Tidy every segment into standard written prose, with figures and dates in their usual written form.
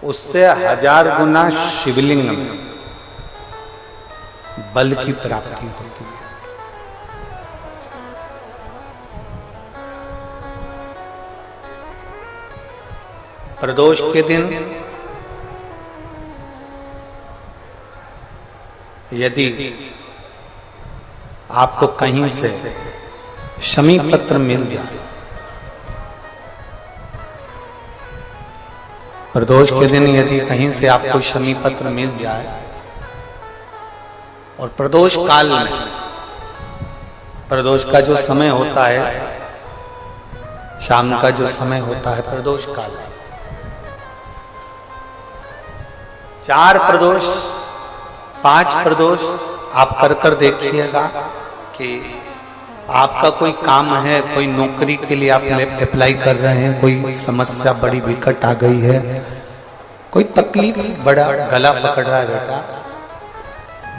उससे 1000 गुना शिवलिंग में बल की प्राप्ति होती है। प्रदोष के दिन यदि आपको कहीं से शमी पत्र मिल जाए, प्रदोष के दिन यदि कहीं से आपको शमी पत्र मिल जाए और प्रदोष काल में, प्रदोष का जो समय होता है, शाम का जो समय होता है प्रदोष काल, 4 प्रदोष 5 प्रदोष आप कर देखिएगा कि आपका कोई काम है, कोई नौकरी के लिए आप अप्लाई कर रहे हैं, कोई समस्या बड़ी विकट आ गई है, कोई तकलीफ, बड़ा गला पकड़ रहा है बेटा,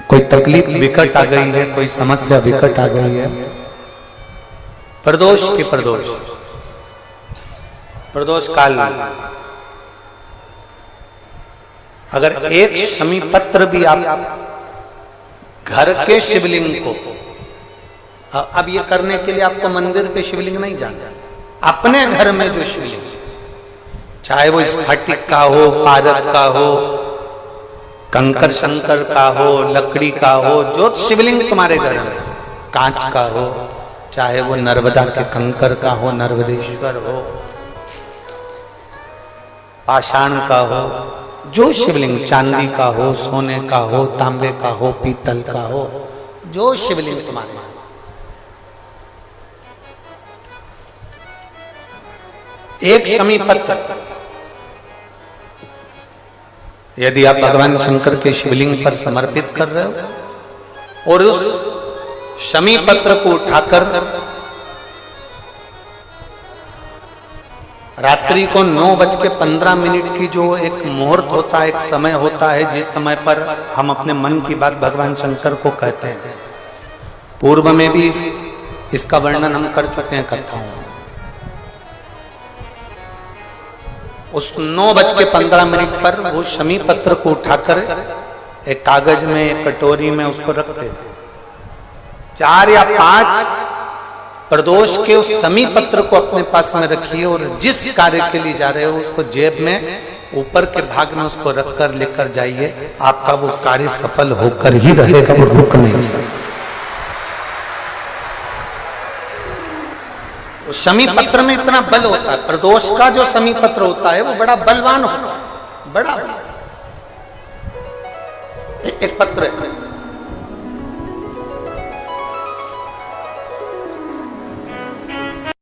कोई तकलीफ विकट आ गई है, कोई समस्या विकट आ गई है, प्रदोष के प्रदोष काल में अगर एक शमी पत्र भी आप घर के शिवलिंग को, अब ये करने के लिए आपको मंदिर के शिवलिंग नहीं जाना, अपने घर में जो शिवलिंग, चाहे वो स्फटिक का हो, पारद का हो, कंकर शंकर का हो, लकड़ी का हो, जो शिवलिंग तुम्हारे घर में, कांच का हो, चाहे वो नर्मदा के कंकर का हो, नर्मदेश्वर हो, पाषाण का हो, जो शिवलिंग, चांदी का हो, सोने का हो, तांबे का हो, पीतल का हो, जो शिवलिंग तुम्हारे, एक शमी पत्र यदि आप भगवान शंकर के शिवलिंग पर समर्पित कर रहे हो और उस शमी पत्र को उठाकर रात्रि को 9:15 की जो एक मुहूर्त होता है, एक समय होता है, जिस समय पर हम अपने मन की बात भगवान शंकर को कहते हैं, पूर्व में भी इसका वर्णन हम कर चुके हैं कथाओं में। उस 9:15 पर वो शमी पत्र को उठाकर एक कागज में, एक कटोरी में उसको रखते थे। 4 या 5 प्रदोष के उस शमी पत्र को अपने पास में रखिए और जिस कार्य के लिए जा रहे हो उसको जेब में ऊपर के भाग में उसको रखकर लेकर जाइए, आपका वो कार्य सफल होकर ही रहेगा, वो रुक नहीं सकता। शमी पत्र में इतना बल होता है, प्रदोष का जो शमी पत्र होता है वो बड़ा बलवान होता है, बड़ा एक पत्र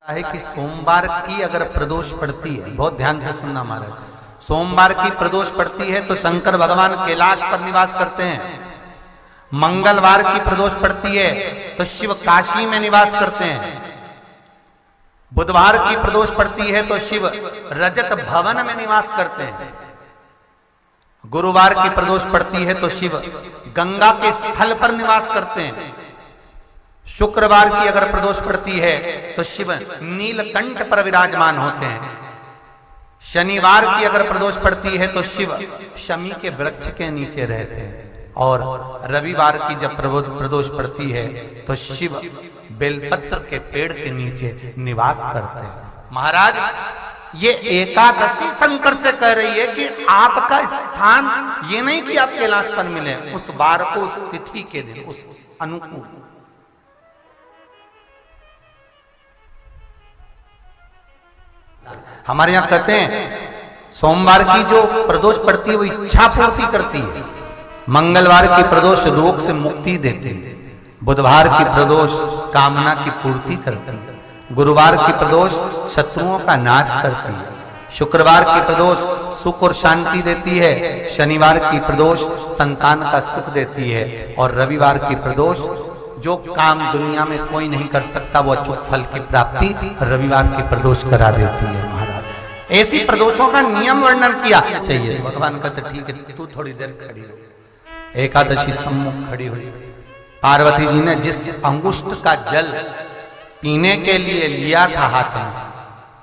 है कि सोमवार की अगर प्रदोष पड़ती है, बहुत ध्यान से सुनना महाराज, सोमवार की प्रदोष पड़ती है तो शंकर भगवान कैलाश पर निवास करते हैं। मंगलवार की प्रदोष पड़ती है तो शिव काशी में निवास करते हैं। बुधवार की प्रदोष पड़ती है तो शिव रजत भवन में निवास करते हैं। गुरुवार की प्रदोष पड़ती है तो शिव गंगा के स्थल पर निवास करते हैं। शुक्रवार की अगर प्रदोष पड़ती है तो शिव नीलकंठ पर विराजमान होते हैं। शनिवार की अगर प्रदोष पड़ती है तो शिव शमी के वृक्ष के नीचे रहते हैं। और रविवार की जब प्रदोष पड़ती है तो शिव बेलपत्र के पेड़ के नीचे निवास करते हैं। महाराज, ये एकादशी शंकर से कह रही है कि आपका स्थान ये नहीं कि आप कैलाश पर मिले, उस वार को, उस तिथि के दिन, उस अनुकूल। हमारे यहां कहते हैं सोमवार की जो प्रदोष पड़ती है वो इच्छा पूर्ति करती है। मंगलवार की प्रदोष रोग से मुक्ति देती है। बुधवार की प्रदोष कामना की पूर्ति करती है। गुरुवार की प्रदोष शत्रुओं का नाश करती है। शुक्रवार की प्रदोष सुख और शांति देती है। शनिवार की प्रदोष संतान का सुख देती है। और रविवार की प्रदोष जो काम दुनिया में कोई नहीं कर सकता वो अचूक फल की प्राप्ति रविवार की प्रदोष करा देती है। महाराज, ऐसी प्रदोषों का नियम वर्णन किया चाहिए। भगवान कहते ठीक है, तू थोड़ी देर खड़ी हो। एकादशी सम्मुख खड़ी हुई। पार्वती जी ने जिस अंगुष्ठ का जल पीने के लिए लिया था हाथ में,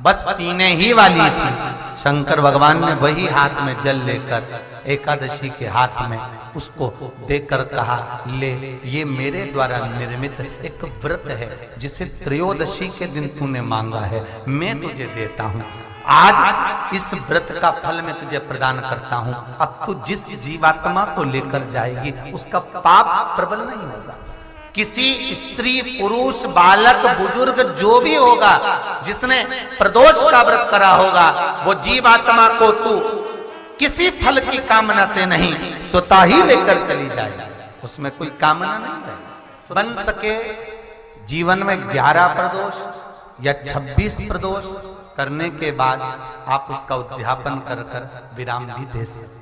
बस पीने ही वाली थी। शंकर भगवान ने वही हाथ में जल लेकर एकादशी के हाथ में उसको देकर कहा, ले, ये मेरे द्वारा निर्मित एक व्रत है जिसे त्रयोदशी के दिन तूने मांगा है, मैं तुझे देता हूं। आज इस व्रत का फल मैं तुझे प्रदान करता हूं। अब तू जिस जीवात्मा को लेकर जाएगी उसका पाप प्रबल नहीं होगा। किसी स्त्री, पुरुष, बालक, बुजुर्ग जो भी होगा जिसने प्रदोष का व्रत करा होगा, वो जीवात्मा को तू किसी फल की कामना से नहीं, स्वतः ही लेकर चली जाएगी। उसमें कोई कामना नहीं है। बन सके जीवन में 11 प्रदोष या 26 प्रदोष करने के बाद आप उसका उद्यापन कर विराम भी दे सकते।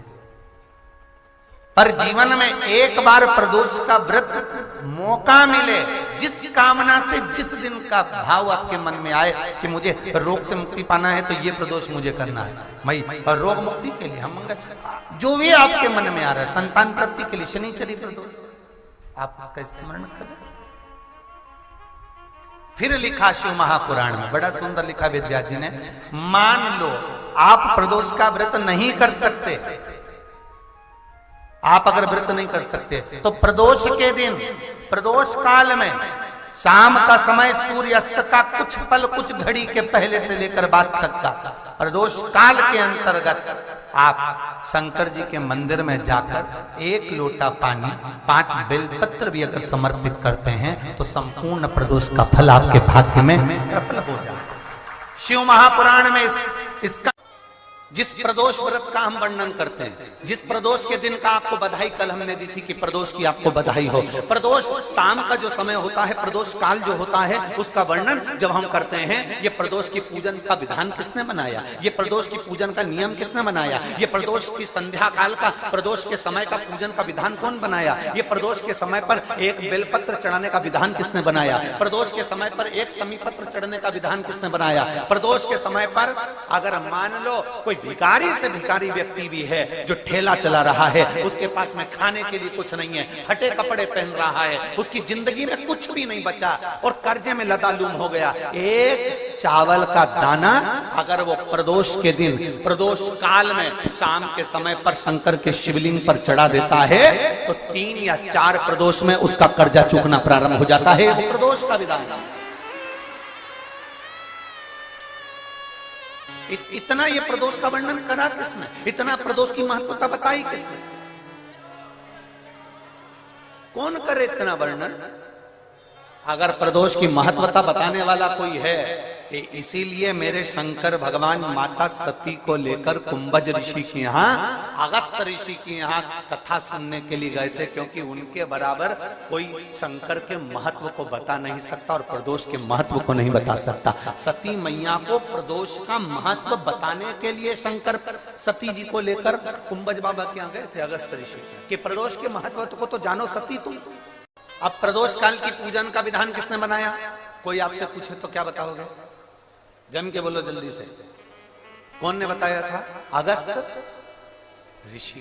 पर जीवन में एक बार प्रदोष का व्रत मौका मिले, जिस कामना से, जिस दिन का भाव आपके मन में आए कि मुझे रोग से मुक्ति पाना है तो ये प्रदोष मुझे करना है, मैं और रोग मुक्ति के लिए, हम मंगल, जो भी आपके मन में आ रहा है, संतान प्राप्ति के लिए शनिचरी प्रदोष, आप उसका स्मरण करें। फिर लिखा शिव महापुराण में, बड़ा सुंदर लिखा वेदव्यास जी ने, मान लो आप प्रदोष का व्रत नहीं कर सकते, आप अगर व्रत नहीं कर सकते तो प्रदोष के दिन, प्रदोष काल में शाम का समय सूर्यास्त का कुछ पल, कुछ घड़ी के पहले से लेकर बाद तक का प्रदोष काल के अंतर्गत आप शंकर जी के मंदिर में जाकर 1 लोटा पानी, 5 बेलपत्र भी अगर समर्पित करते हैं तो संपूर्ण प्रदोष का फल आपके भाग्य में प्रबल हो जाए। शिव महापुराण में इसका जिस प्रदोष व्रत का हम वर्णन करते हैं, जिस प्रदोष के दिन का आपको बधाई कल हमने दी थी कि प्रदोष की आपको बधाई हो, प्रदोष शाम का जो समय होता है, प्रदोष काल जो होता है, उसका वर्णन जब हम करते हैं, ये प्रदोष की पूजन का विधान किसने बनाया, ये प्रदोष की पूजन का नियम किसने बनाया, ये प्रदोष की संध्या काल का, प्रदोष के समय का पूजन का विधान कौन बनाया, ये प्रदोष के समय पर 1 बेलपत्र चढ़ाने का विधान किसने बनाया, प्रदोष के समय पर 1 समीपत्र चढ़ने का विधान किसने बनाया, प्रदोष के समय पर अगर मान लो कोई भिखारी से भिखारी व्यक्ति भी है जो ठेला चला रहा है, उसके पास में खाने के लिए कुछ नहीं है, फटे कपड़े पहन रहा है, उसकी जिंदगी में कुछ भी नहीं बचा और कर्जे में लदालूम हो गया, एक चावल का दाना अगर वो प्रदोष के दिन, प्रदोष काल में शाम के समय पर शंकर के शिवलिंग पर चढ़ा देता है तो 3 या 4 प्रदोष में उसका कर्जा चूकना प्रारंभ हो जाता है। प्रदोष का विधान, इतना ये प्रदोष का वर्णन करा किसने, इतना प्रदोष की महत्वता बताई किसने, कौन करे इतना वर्णन। अगर प्रदोष की महत्वता बताने वाला कोई है, इसीलिए मेरे शंकर भगवान माता सती को लेकर कुंभज ऋषि के यहाँ, अगस्त ऋषि के यहाँ कथा सुनने के लिए गए थे, क्योंकि उनके बराबर कोई शंकर के महत्व को बता नहीं सकता और प्रदोष के महत्व को नहीं बता सकता। सती मैया को प्रदोष का महत्व बताने के लिए शंकर सती जी को लेकर कुंभज बाबा के यहाँ गए थे, अगस्त ऋषि, कि प्रदोष के महत्व को तो जानो सती तुम। अब प्रदोष काल की पूजन का विधान किसने बनाया, कोई आपसे पूछे तो क्या बताओगे, जम के बोलो जल्दी से, कौन ने बताया था, अगस्त ऋषि।